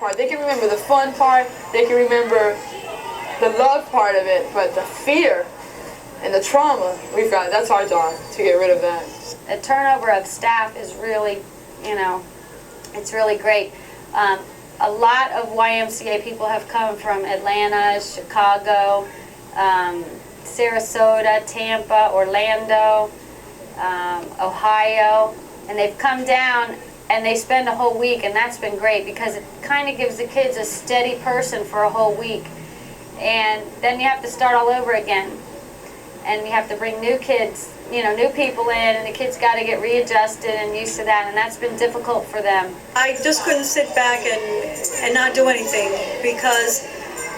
They can remember the fun part, they can remember the love part of it, but the fear and the trauma, that's our job to get rid of that. The turnover of staff is really, it's really great. A lot of YMCA people have come from Atlanta, Chicago, Sarasota, Tampa, Orlando, Ohio, and they've come down and they spend a whole week, and that's been great because it kind of gives the kids a steady person for a whole week. And then you have to start all over again. And you have to bring new kids, new people in, and the kids got to get readjusted and used to that, and that's been difficult for them. I just couldn't sit back and not do anything because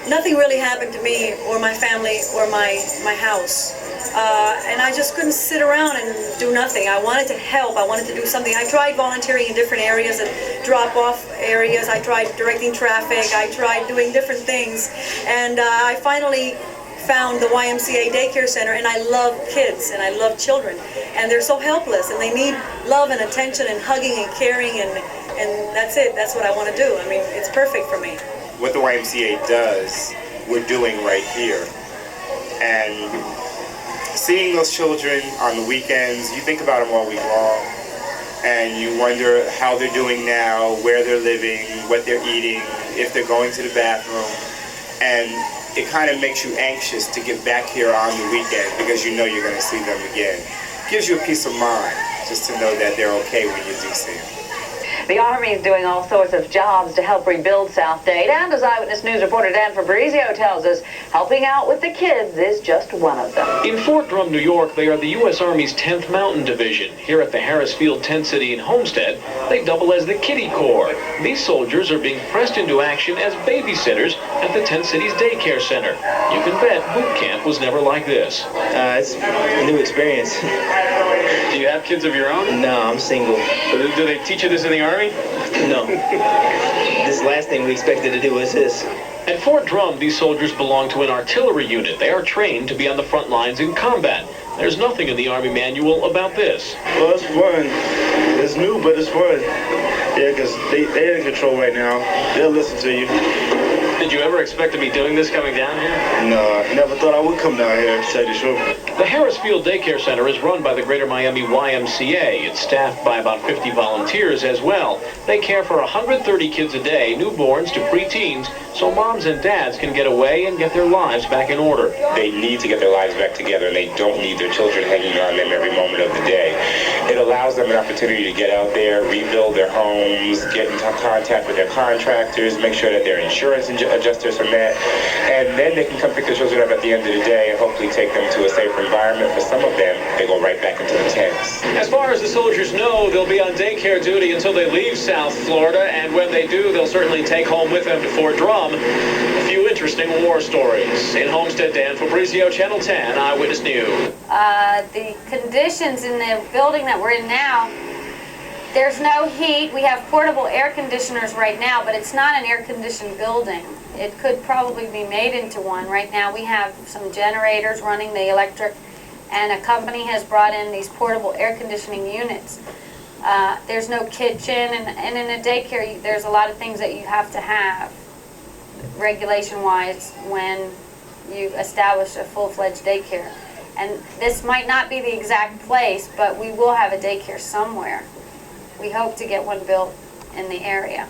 nothing really happened to me or my family or my house. And I just couldn't sit around and do nothing. I wanted to help. I wanted to do something. I tried volunteering in different areas and drop-off areas. I tried directing traffic. I tried doing different things. And I finally found the YMCA daycare center, and I love kids and I love children. And they're so helpless, and they need love and attention and hugging and caring, and that's it. That's what I want to do. I mean, it's perfect for me. What the YMCA does, we're doing right here. And seeing those children on the weekends, you think about them all week long, and you wonder how they're doing now, where they're living, what they're eating, if they're going to the bathroom, and it kind of makes you anxious to get back here on the weekend because you know you're going to see them again. It gives you a peace of mind just to know that they're okay when you do see them. The Army is doing all sorts of jobs to help rebuild South Dade, and as Eyewitness News reporter Dan Fabrizio tells us, helping out with the kids is just one of them. In Fort Drum, New York, they are the U.S. Army's 10th Mountain Division. Here at the Harris Field Tent City in Homestead, they double as the Kiddie Corps. These soldiers are being pressed into action as babysitters at the Tent City's daycare center. You can bet boot camp was never like this. It's a new experience. Do you have kids of your own? No, I'm single. Do they teach you this in the Army? No. This last thing we expected to do was this. At Fort Drum, these soldiers belong to an artillery unit. They are trained to be on the front lines in combat. There's nothing in the Army manual about this. Well, it's fun. It's new, but it's fun. Yeah, because they're in control right now. They'll listen to you. Did you ever expect to be doing this coming down here? No, I never thought I would come down here, to tell you the truth. The Harris Field Daycare Center is run by the Greater Miami YMCA. It's staffed by about 50 volunteers as well. They care for 130 kids a day, newborns to preteens, so moms and dads can get away and get their lives back in order. They need to get their lives back together, and they don't need their children hanging on them every moment of the day. It allows them an opportunity to get out there, rebuild their homes, get in contact with their contractors, make sure that their insurance adjusters are met, and then they can come pick their children up at the end of the day and hopefully take them to a safer environment. For some of them, they go right back into the tents. As far as the soldiers know, they'll be on daycare duty until they leave South Florida, and when they do, they'll certainly take home with them to Fort Drum a few interesting war stories. In Homestead, Dan Fabrizio, Channel 10, Eyewitness News. The conditions in the building that we're in now, there's no heat. We have portable air conditioners right now, but it's not an air-conditioned building. It could probably be made into one. Right now we have some generators running the electric, and a company has brought in these portable air conditioning units. There's no kitchen, and in a daycare there's a lot of things that you have to have regulation-wise when you establish a full-fledged daycare. And this might not be the exact place, but we will have a daycare somewhere. We hope to get one built in the area.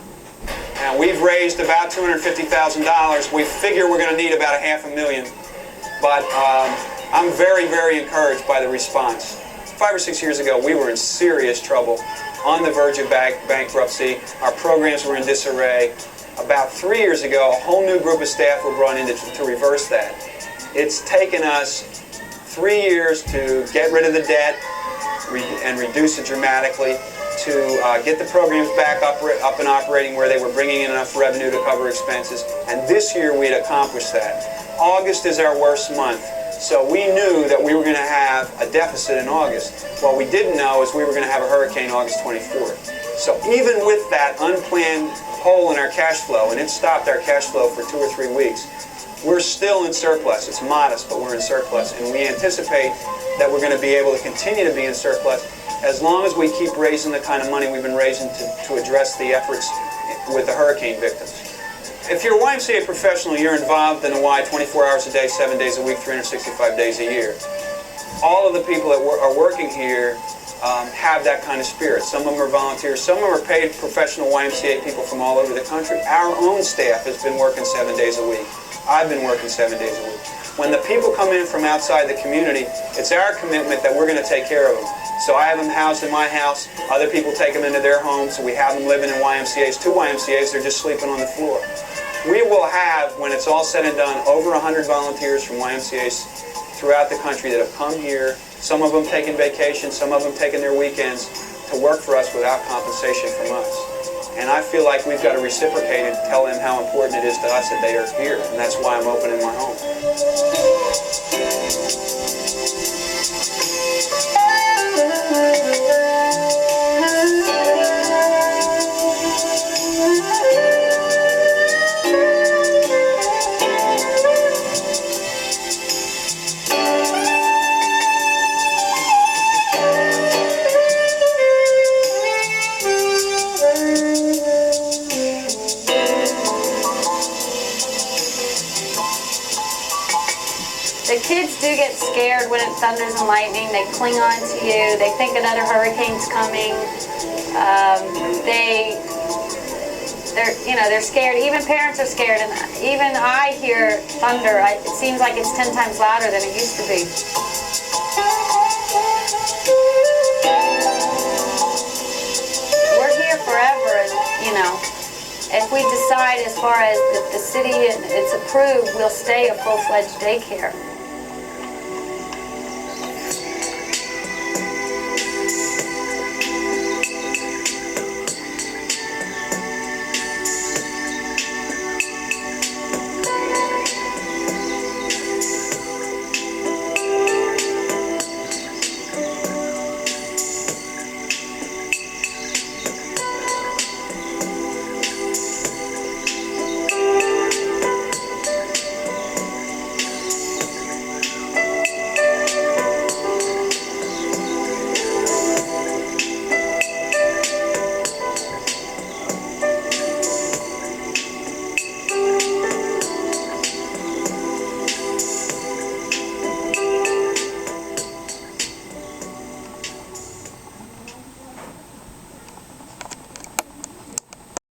Now, we've raised about $250,000. We figure we're going to need about $500,000. But I'm very, very encouraged by the response. 5 or 6 years ago, we were in serious trouble, on the verge of bankruptcy. Our programs were in disarray. About 3 years ago, a whole new group of staff were brought in to reverse that. It's taken us 3 years to get rid of the debt and reduce it dramatically, to get the programs back up and operating where they were bringing in enough revenue to cover expenses. And this year we had accomplished that. August is our worst month, so we knew that we were going to have a deficit in August. What we didn't know is we were going to have a hurricane August 24th. So even with that unplanned hole in our cash flow, and it stopped our cash flow for 2 or 3 weeks, we're still in surplus. It's modest, but we're in surplus, and we anticipate that we're going to be able to continue to be in surplus as long as we keep raising the kind of money we've been raising to address the efforts with the hurricane victims. If you're a YMCA professional, you're involved in the Y 24 hours a day, 7 days a week, 365 days a year. All of the people that are working here have that kind of spirit. Some of them are volunteers, some of them are paid professional YMCA people from all over the country. Our own staff has been working 7 days a week. I've been working 7 days a week. When the people come in from outside the community, it's our commitment that we're going to take care of them. So I have them housed in my house, other people take them into their homes, so we have them living in YMCAs. 2 YMCAs, they're just sleeping on the floor. We will have, when it's all said and done, over 100 volunteers from YMCAs throughout the country that have come here, some of them taking vacations, some of them taking their weekends, to work for us without compensation from us. And I feel like we've got to reciprocate and tell them how important it is to us that they are here. And that's why I'm opening my home. The kids do get scared when it thunders and lightning. They cling on to you. They think another hurricane's coming. They're scared. Even parents are scared, and even I hear thunder. It seems like it's 10 times louder than it used to be. We're here forever, and if we decide as far as the city and it's approved, we'll stay a full-fledged daycare.